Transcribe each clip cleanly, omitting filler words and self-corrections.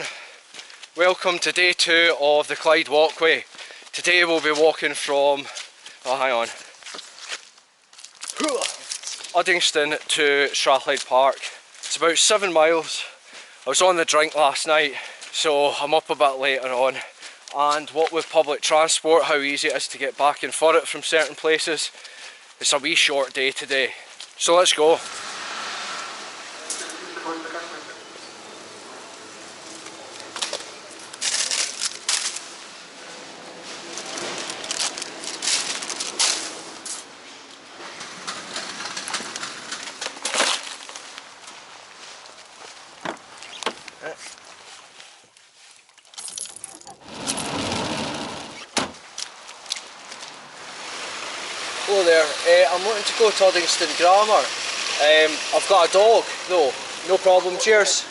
everyone, welcome to day 2 of the Clyde Walkway. Today we'll be walking from, Uddingston to Strathclyde Park. It's about 7 miles. I was on the drink last night, so I'm up a bit later on. And what with public transport, how easy it is to get back and for it from certain places, it's a wee short day today. So let's go. Hello there, I'm wanting to go to Uddingston Grammar. I've got a dog though, no problem, cheers.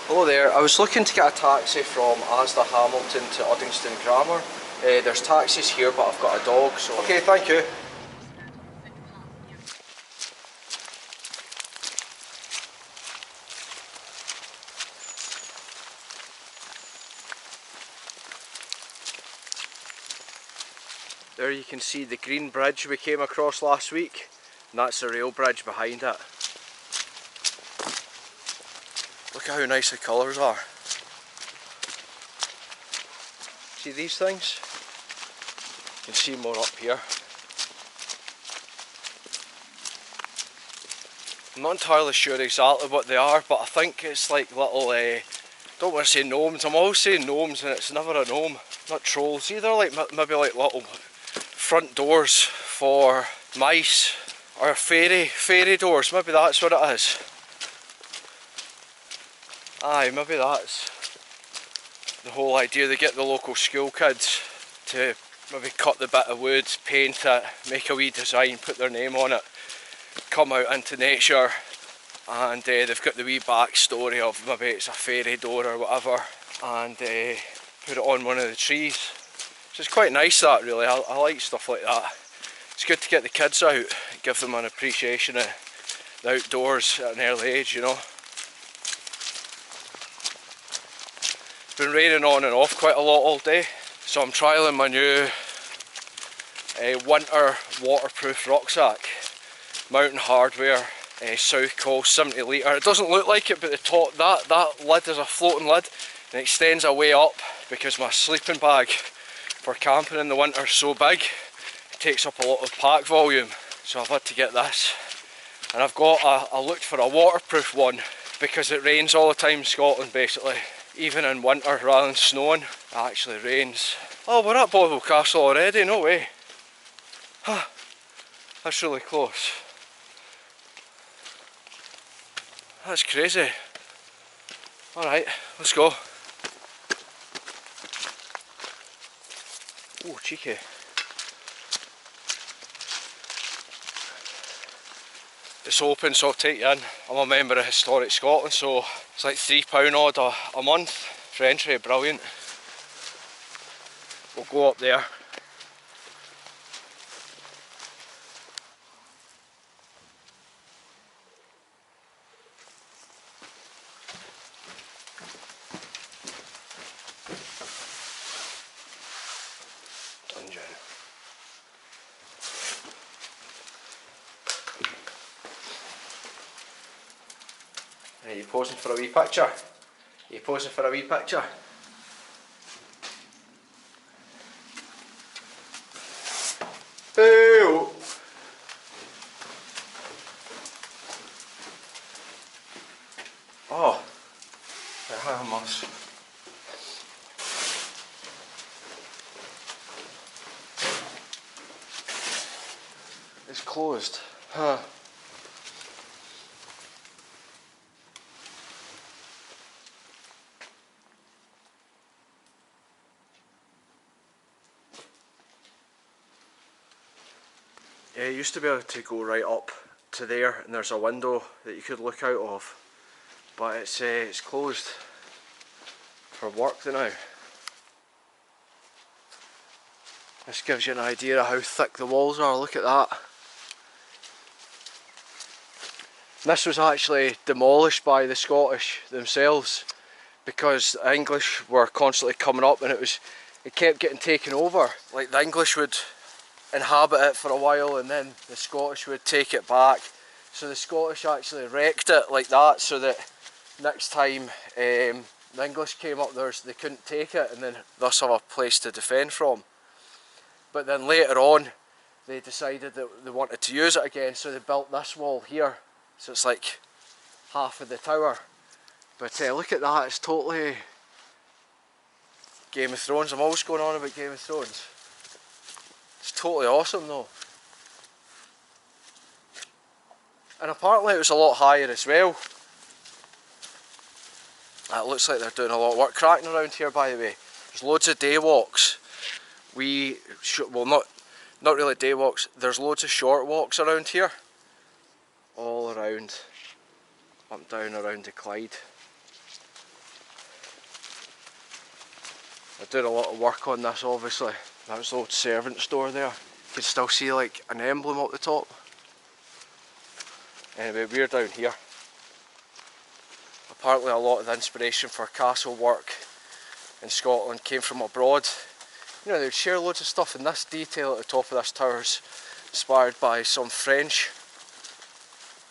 Hello there, I was looking to get a taxi from Asda Hamilton to Uddingston Grammar. There's taxis here but I've got a dog, so... Okay, thank you. There you can see the green bridge we came across last week, and that's the rail bridge behind it. Look at how nice the colours are. See these things? You can see more up here. I'm not entirely sure exactly what they are, but I think it's like little, don't want to say gnomes, I'm always saying gnomes and it's never a gnome, not trolls, either like maybe like little front doors for mice, or fairy doors, maybe that's what it is. Aye, maybe that's the whole idea. They get the local school kids to maybe cut the bit of wood, paint it, make a wee design, put their name on it, come out into nature, and they've got the wee backstory of maybe it's a fairy door or whatever, and put it on one of the trees. So it's quite nice that, really. I like stuff like that. It's good to get the kids out, give them an appreciation of the outdoors at an early age, you know. It's been raining on and off quite a lot all day, so I'm trialling my new winter waterproof rucksack. Mountain Hardware, South Coast 70 litre. It doesn't look like it, but the top, that lid is a floating lid and it extends away up because my sleeping bag for camping in the winter is so big, it takes up a lot of pack volume, so I've had to get this. And I've got I looked for a waterproof one because it rains all the time in Scotland basically, even in winter rather than snowing, it actually rains. Oh, we're at Bothwell Castle already, no way. Huh, that's really close. That's crazy. Alright, let's go. Oh, cheeky. It's open, so I'll take you in. I'm a member of Historic Scotland, so it's like £3 odd a month for entry, brilliant. We'll go up there. Dungeon. Are you posing for a wee picture? Are you posing for a wee picture? Hey! Oh, I must. It's closed. Huh. Yeah, you used to be able to go right up to there and there's a window that you could look out of, but it's closed for work now. This gives you an idea of how thick the walls are, look at that. This was actually demolished by the Scottish themselves because the English were constantly coming up and it kept getting taken over. Like the English would inhabit it for a while and then the Scottish would take it back. So the Scottish actually wrecked it like that so that next time the English came up they couldn't take it and then thus have a place to defend from. But then later on they decided that they wanted to use it again, so they built this wall here. So it's like half of the tower. But look at that, it's totally Game of Thrones. I'm always going on about Game of Thrones. It's totally awesome though. And apparently it was a lot higher as well. It looks like they're doing a lot of work cracking around here, by the way. There's loads of day walks. Well, not really day walks, there's loads of short walks around here. All around, up and down around the Clyde. They're doing a lot of work on this obviously. That was the old servant store there. You can still see like an emblem up the top. Anyway, we're down here. Apparently a lot of the inspiration for castle work in Scotland came from abroad. You know, they would share loads of stuff, and this detail at the top of this tower is inspired by some French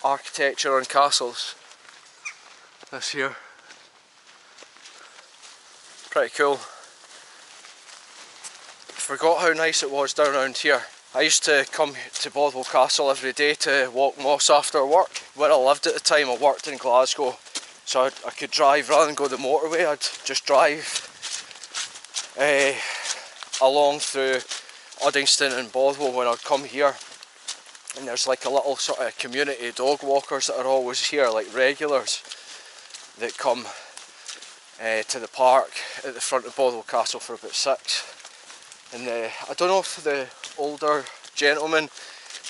architecture on castles. This here. Pretty cool. Forgot how nice it was down around here. I used to come to Bothwell Castle every day to walk moss after work. Where I lived at the time, I worked in Glasgow, so I could drive rather than go the motorway. I'd just drive along through Uddingston and Bothwell when I'd come here. And there's like a little sort of community dog walkers that are always here, like regulars that come to the park at the front of Bothwell Castle for about 6. And I don't know if the older gentleman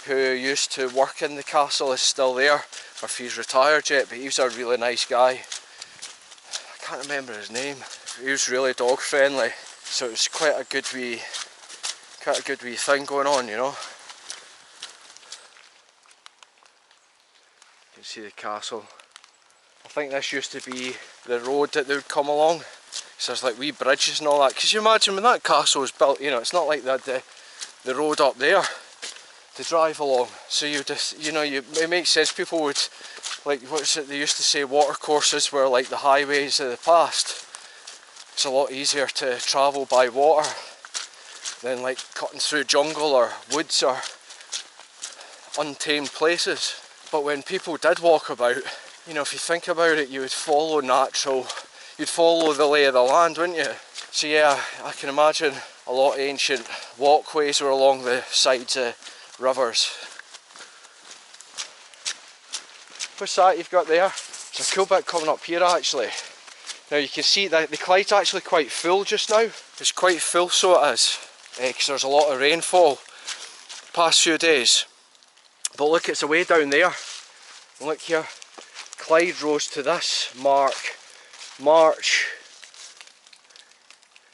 who used to work in the castle is still there, or if he's retired yet, but he was a really nice guy. I can't remember his name. He was really dog friendly, so it was quite a good wee thing going on, you know. You can see the castle. I think this used to be the road that they would come along. So there's like wee bridges and all that. Because you imagine when that castle was built, you know, it's not like they had the road up there to drive along. So you just, you know, it makes sense. People would, like, what's it they used to say, water courses were like the highways of the past. It's a lot easier to travel by water than like cutting through jungle or woods or untamed places. But when people did walk about, you know, if you think about it, you would follow natural. You'd follow the lay of the land, wouldn't you? So yeah, I can imagine a lot of ancient walkways were along the sides of rivers. What's that you've got there? There's a cool bit coming up here actually. Now you can see that the Clyde's actually quite full just now. It's quite full, so it is, because there's a lot of rainfall the past few days. But look, it's away down there. And look here, Clyde rose to this mark March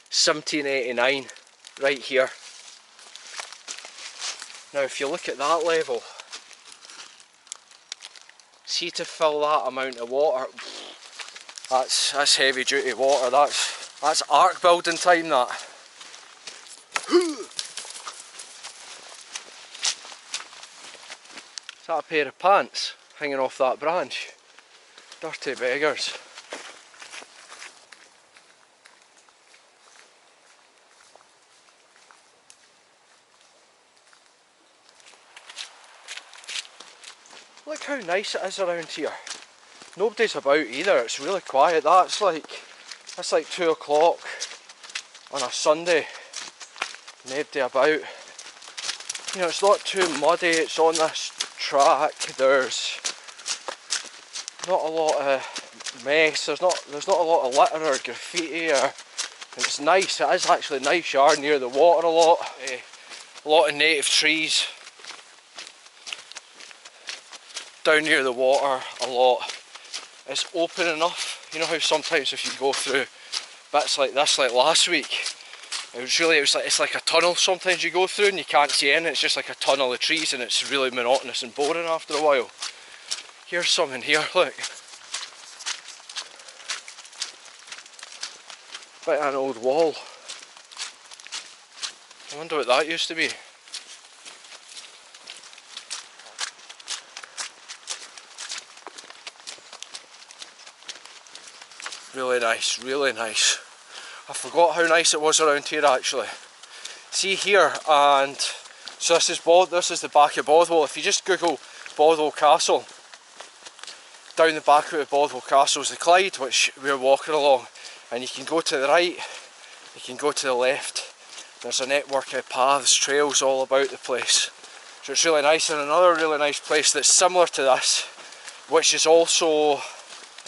1789, right here. Now if you look at that level, see, to fill that amount of water, that's heavy duty water, that's ark building time, that. Is that a pair of pants hanging off that branch? Dirty beggars. Look how nice it is around here. Nobody's about either, it's really quiet. That's like 2 o'clock on a Sunday. Nobody about. You know, it's not too muddy, it's on this track. There's not a lot of mess, there's not a lot of litter or graffiti, and it's nice. It is actually nice. You are near the water a lot of native trees down near the water a lot. It's open enough. You know how sometimes if you go through bits like this, like last week, it's like a tunnel sometimes you go through and you can't see anything. It's just like a tunnel of trees and it's really monotonous and boring after a while. Here's something here, look. Bit of an old wall. I wonder what that used to be. Really nice, really nice. I forgot how nice it was around here actually. See here, and so this is the back of Bothwell. If you just Google Bothwell Castle, down the back of Bothwell Castle is the Clyde, which we're walking along, and you can go to the right, you can go to the left. There's a network of paths, trails all about the place. So it's really nice. And another really nice place that's similar to this, which is also,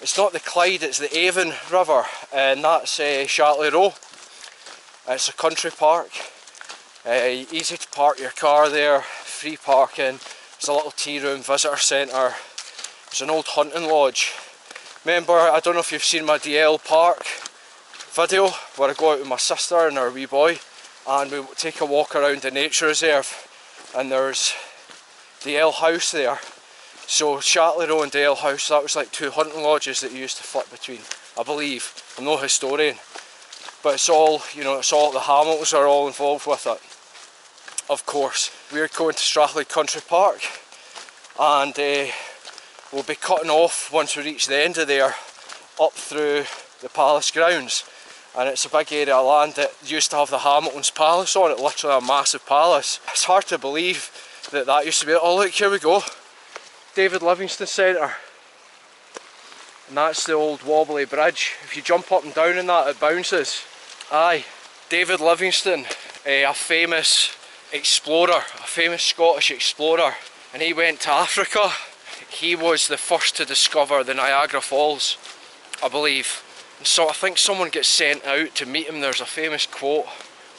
it's not the Clyde, it's the Avon River, and that's Shatley Row. It's a country park, easy to park your car there, free parking. There's a little tea room, visitor centre. There's an old hunting lodge. Remember, I don't know if you've seen my DL Park video where I go out with my sister and our wee boy and we take a walk around the nature reserve, and there's DL House there. So Shatley Row and DL House, that was like two hunting lodges that you used to flip between, I believe. I'm no historian, but it's all, you know, it's all, the Hamiltons are all involved with it. Of course, we're going to Strathclyde Country Park, and we'll be cutting off once we reach the end of there, up through the palace grounds. And it's a big area of land that used to have the Hamilton's palace on it, literally a massive palace. It's hard to believe that that used to be it. Oh look, here we go. David Livingstone Centre. And that's the old wobbly bridge. If you jump up and down in that, it bounces. Aye, David Livingstone, a famous explorer, a famous Scottish explorer. And he went to Africa. He was the first to discover the Niagara Falls, I believe. And so I think someone gets sent out to meet him. There's a famous quote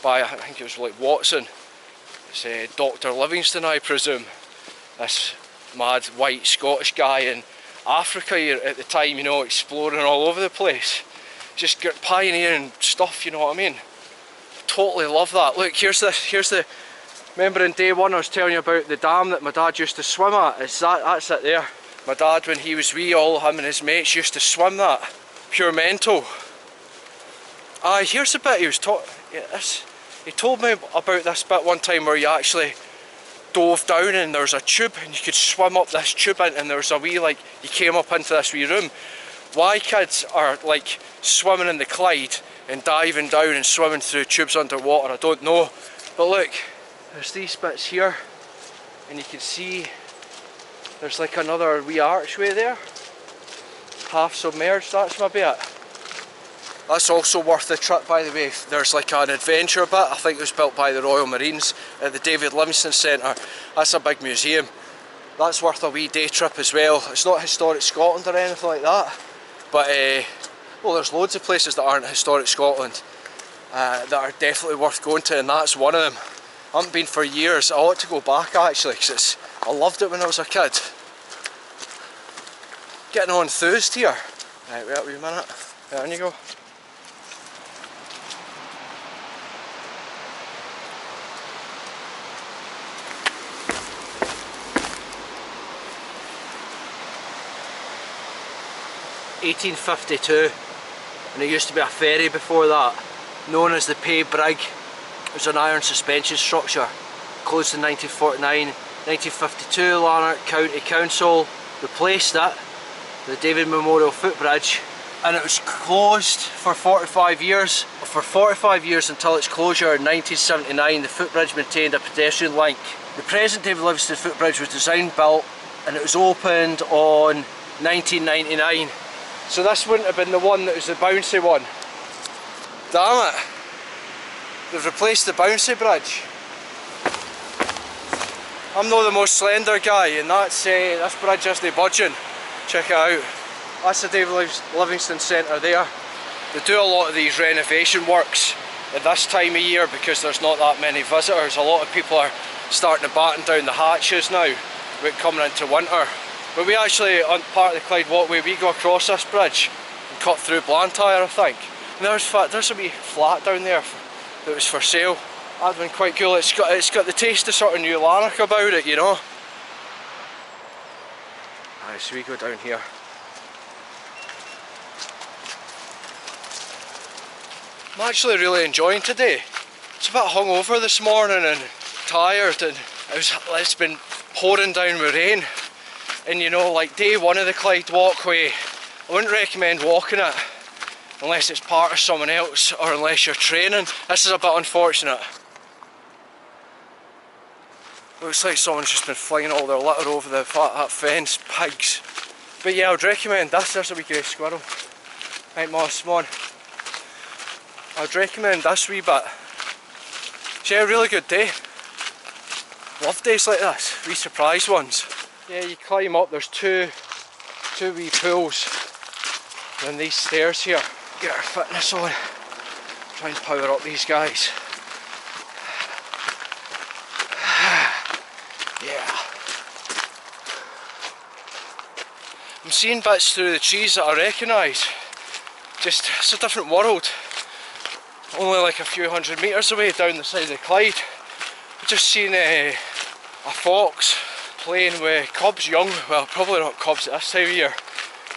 by, I think it was like Watson. It's Dr. Livingstone, I presume. This mad white Scottish guy in Africa at the time, you know, exploring all over the place. Just pioneering stuff, you know what I mean? Totally love that. Look, here's the, remember in day one I was telling you about the dam that my dad used to swim at? That's it there. My dad, when he was wee, all him and his mates used to swim that. Pure mental. Aye, here's the bit he was talking. Yeah, he told me about this bit one time where you actually dove down and there was a tube and you could swim up this tube in, and there was a wee, like, you came up into this wee room. Why kids are like swimming in the Clyde and diving down and swimming through tubes underwater, I don't know. But look, there's these bits here and you can see there's like another wee archway there. Half submerged, that's my bit. That's also worth the trip, by the way. There's like an adventure bit, I think it was built by the Royal Marines at the David Livingstone Centre. That's a big museum. That's worth a wee day trip as well. It's not historic Scotland or anything like that, but well, there's loads of places that aren't historic Scotland that are definitely worth going to, and that's one of them. I haven't been for years. I ought to go back actually, because I loved it when I was a kid. Getting on enthused here. Right, wait a wee minute. There you go. (1852), and it used to be a ferry before that, known as the Pay Brig. It was an iron suspension structure, closed in 1949. 1952, Lanark County Council replaced it, the David Memorial Footbridge, and it was closed for 45 years. For 45 years until its closure in 1979, the footbridge maintained a pedestrian link. The present David Livingstone Footbridge was designed, built, and it was opened on 1999. So this wouldn't have been the one that was the bouncy one. Damn it! They've replaced the bouncy bridge. I'm not the most slender guy, and that's this bridge isn't budging. Check it out. That's the David Livingstone Centre there. They do a lot of these renovation works at this time of year because there's not that many visitors. A lot of people are starting to batten down the hatches now, with coming into winter. But we actually, on part of the Clyde Walkway, we go across this bridge and cut through Blantyre, I think. And there's a wee flat down there that was for sale. That'd been quite cool. It's got the taste of sort of New Lanark about it, you know. so we go down here. I'm actually really enjoying today. It's a bit hungover this morning and tired, and it's been pouring down with rain. And you know, like day one of the Clyde Walkway, I wouldn't recommend walking it unless it's part of someone else or unless you're training. This is a bit unfortunate. Looks like someone's just been flinging all their litter over that fence. Pigs. But yeah, I would recommend this. There's a wee grey squirrel. Right, Moss, come on. I would recommend this wee bit. It's a really good day. Love days like this, wee surprise ones. Yeah, you climb up, there's two wee pools. And these stairs here. Get our fitness on. Try and power up these guys. Yeah. I'm seeing bits through the trees that I recognise. Just, it's a different world. Only like a few hundred metres away down the side of the Clyde. I've just seen a fox playing with cubs, young, well probably not cubs at this time of year,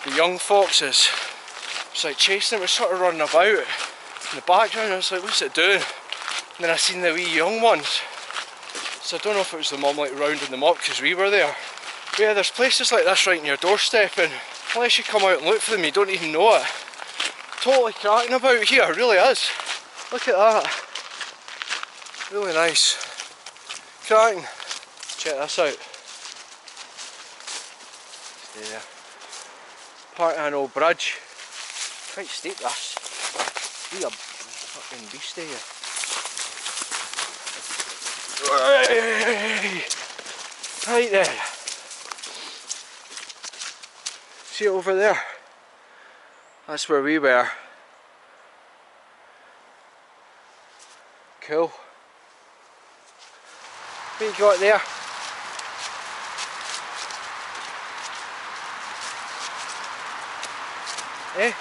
the young foxes. It's like chasing it, it was sort of running about in the background. I was like, what's it doing? And then I seen the wee young ones. So I don't know if it was the mum like rounding them up because we were there. But yeah, there's places like this right in your doorstep, and unless you come out and look for them you don't even know it. Totally cracking about here, it really is. Look at that. Really nice. Cracking. Check this out. Yeah. Part of an old bridge. Quite steep this. Be a fucking beast here. Right there. See it over there? That's where we were. Cool. What you got there? Eh?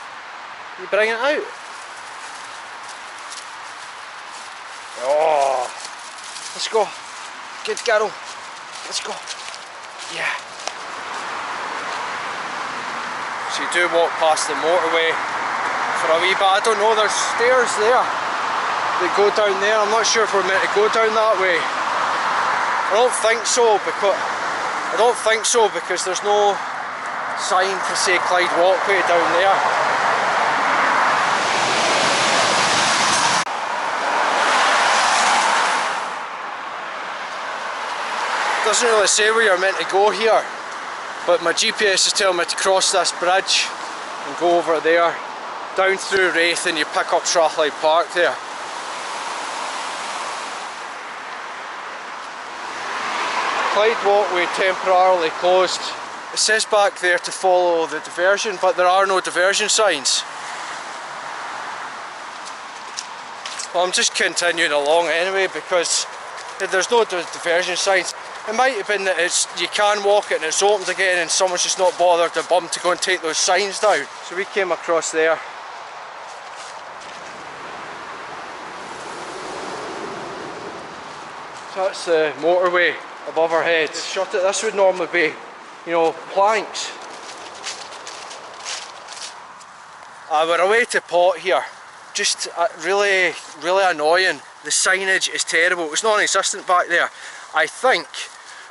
You bring it out? Oh! Let's go. Good girl. Let's go. Yeah. So you do walk past the motorway for a wee bit. I don't know, there's stairs there that go down there. I'm not sure if we're meant to go down that way. I don't think so because there's no sign to say Clyde Walkway down there. Doesn't really say where you're meant to go here, but my GPS is telling me to cross this bridge and go over there, down through Raith, and you pick up Strathclyde Park there. Clyde Walkway temporarily closed. It says back there to follow the diversion, but there are no diversion signs. Well, I'm just continuing along anyway because there's no diversion signs. It might have been that you can walk it and it's opened again and someone's just not bothered the bum to go and take those signs down. So we came across there. So that's the motorway above our heads. Shut it. This would normally be, you know, planks. We're away to pot here. Just really annoying. The signage is terrible. It's non-existent back there. I think,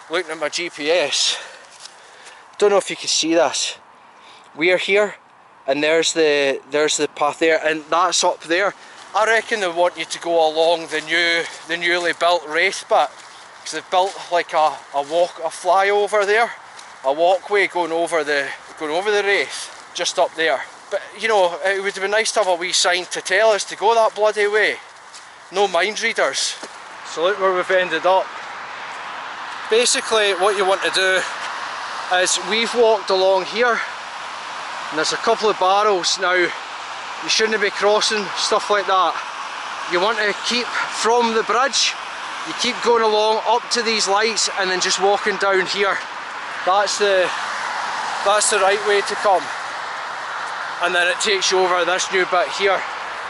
looking at my GPS, don't know if you can see this. We're here, and there's the path there, and that's up there. I reckon they want you to go along the newly built Raith bit, because they've built like a flyover there, a walkway going over the Raith, just up there. But you know, it would have been nice to have a wee sign to tell us to go that bloody way. No mind readers. So look where we've ended up. Basically what you want to do is, we've walked along here and there's a couple of barrels. Now you shouldn't be crossing stuff like that. You want to keep from the bridge, you keep going along up to these lights and then just walking down here. That's the right way to come. And then it takes you over this new bit here.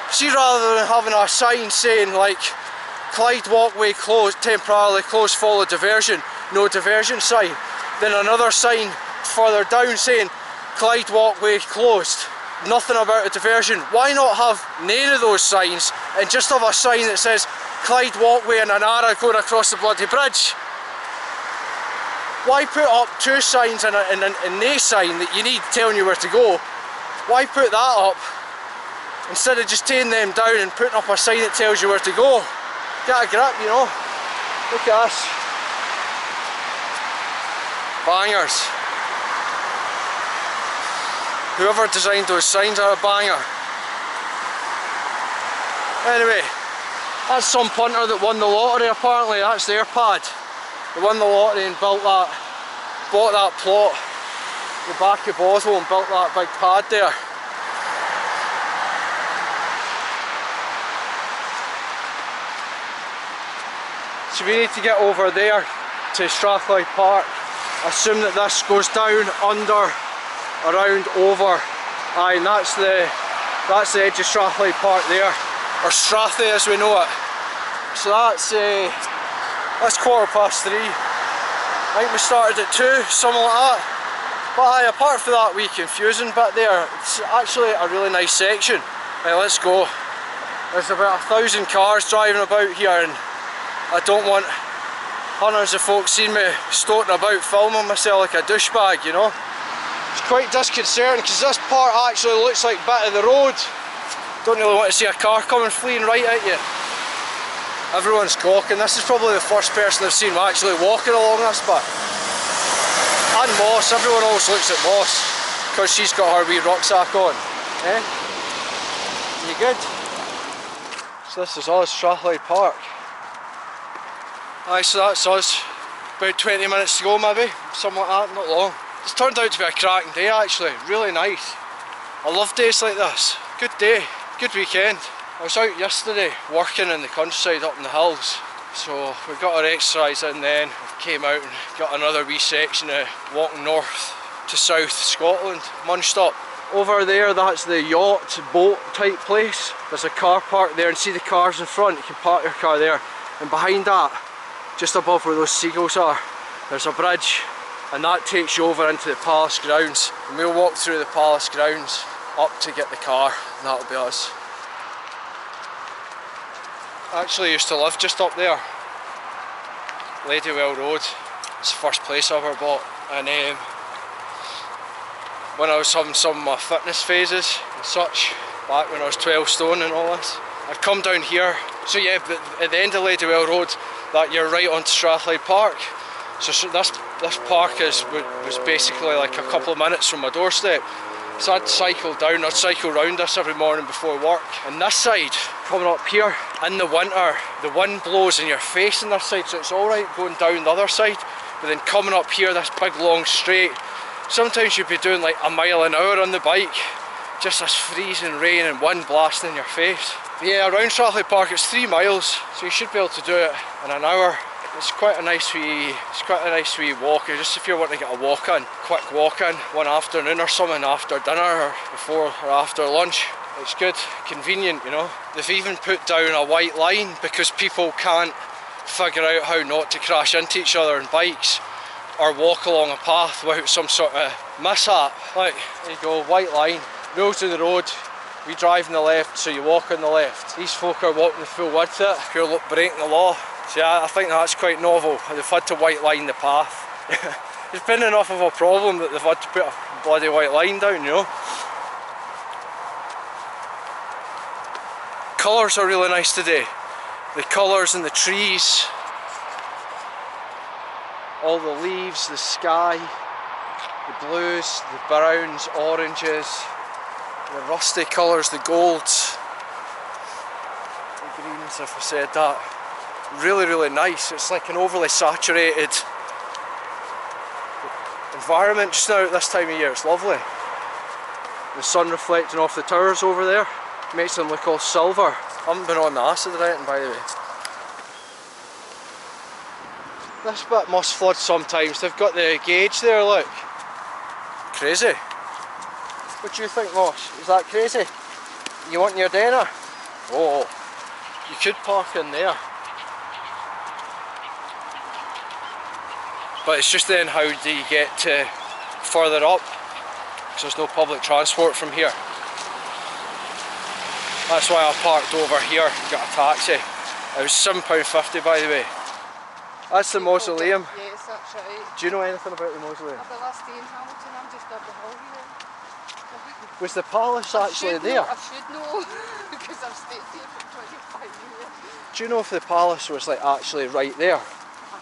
See, rather than having a sign saying like Clyde Walkway closed, temporarily closed, follow diversion, no diversion sign, then another sign further down saying Clyde Walkway closed. Nothing about a diversion. Why not have none of those signs and just have a sign that says Clyde Walkway and an arrow going across the bloody bridge? Why put up two signs and no sign that you need telling you where to go? Why put that up instead of just taking them down and putting up a sign that tells you where to go? Get a grip, you know. Look at this. Bangers. Whoever designed those signs are a banger. Anyway, that's some punter that won the lottery apparently. That's their pad. They won the lottery and bought that plot at the back of Bothwell and built that big pad there. So we need to get over there to Strathclyde Park. Assume that this goes down, under, around, over. Aye, and that's the edge of Strathclyde Park there, or Strathy as we know it. So that's 3:15. I think we started at 2, something like that. But aye, apart from that wee confusing bit there, it's actually a really nice section. Right, let's go. There's about 1,000 cars driving about here, and I don't want hundreds of folks seeing me stoating about filming myself like a douchebag, you know. It's quite disconcerting because this part actually looks like a bit of the road. Don't really want to see a car coming fleeing right at you. Everyone's gawking. This is probably the first person I've seen actually walking along this bit. And Moss, everyone always looks at Moss because she's got her wee rucksack on. Eh? You good? So this is us, Strathclyde Park. Aye, so that's us. About 20 minutes to go maybe, something like that, not long. It's turned out to be a cracking day actually, really nice. I love days like this. Good day, good weekend. I was out yesterday working in the countryside up in the hills, so we got our exercise in then, came out and got another wee section of walking north to south Scotland, munched up. Over there, that's the yacht, boat type place. There's a car park there, and see the cars in front, you can park your car there. And behind that, just above where those seagulls are, there's a bridge, and that takes you over into the palace grounds. And we'll walk through the palace grounds up to get the car, and that'll be us. I actually used to live just up there, Ladywell Road. It's the first place I ever bought, and when I was having some of my fitness phases and such, back when I was 12 stone and all this, I'd come down here. So yeah, but at the end of Ladywell Road, that you're right onto Strathclyde Park. So this park was basically like a couple of minutes from my doorstep. So I'd cycle down, I'd cycle round this every morning before work. And this side, coming up here, in the winter, the wind blows in your face on this side, so it's alright going down the other side. But then coming up here, this big long straight, sometimes you'd be doing like a mile an hour on the bike. Just this freezing rain and wind blasting in your face. But yeah, around Strathclyde Park it's 3 miles, so you should be able to do it in an hour. It's quite a nice wee walk, just if you're wanting to get a walk in, quick walk in, one afternoon or something after dinner or before or after lunch. It's good, convenient, you know. They've even put down a white line because people can't figure out how not to crash into each other on bikes or walk along a path without some sort of mishap. Like, there you go, white line, rules of the road. We drive on the left, so you walk on the left. These folk are walking the full width of it, pure breaking the law. So yeah, I think that's quite novel. They've had to white line the path. It's been enough of a problem that they've had to put a bloody white line down, you know. Colours are really nice today. The colours in the trees, all the leaves, the sky, the blues, the browns, oranges, the rusty colours, the golds, the greens, if I said that. Really, really nice. It's like an overly saturated environment just now at this time of year. It's lovely. The sun reflecting off the towers over there makes them look all silver. I haven't been on the acid or anything, by the way. This bit must flood sometimes. They've got the gauge there, look. Crazy. What do you think, Moss? Is that crazy? You want your dinner? Oh, you could park in there. But it's just then, how do you get to further up because there's no public transport from here. That's why I parked over here, got a taxi. It was £7.50 by the way. That's the mausoleum. Yes, that's right. Do you know anything about the mausoleum? I've got last day in Hamilton, I'm just up the hill here. Was the palace actually there? I should know, because I've stayed here for 25 years. Do you know if the palace was like actually right there? I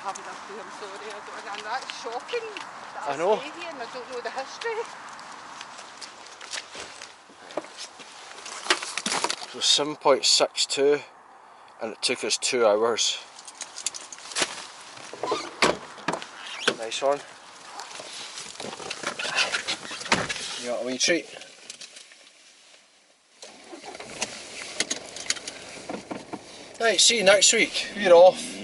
haven't a clue, I'm sorry, and that's shocking that I know. stay here and I don't know the history. It was 7.62 and it took us 2 hours. Nice one. You got a wee treat? Right, see you next week. We're off.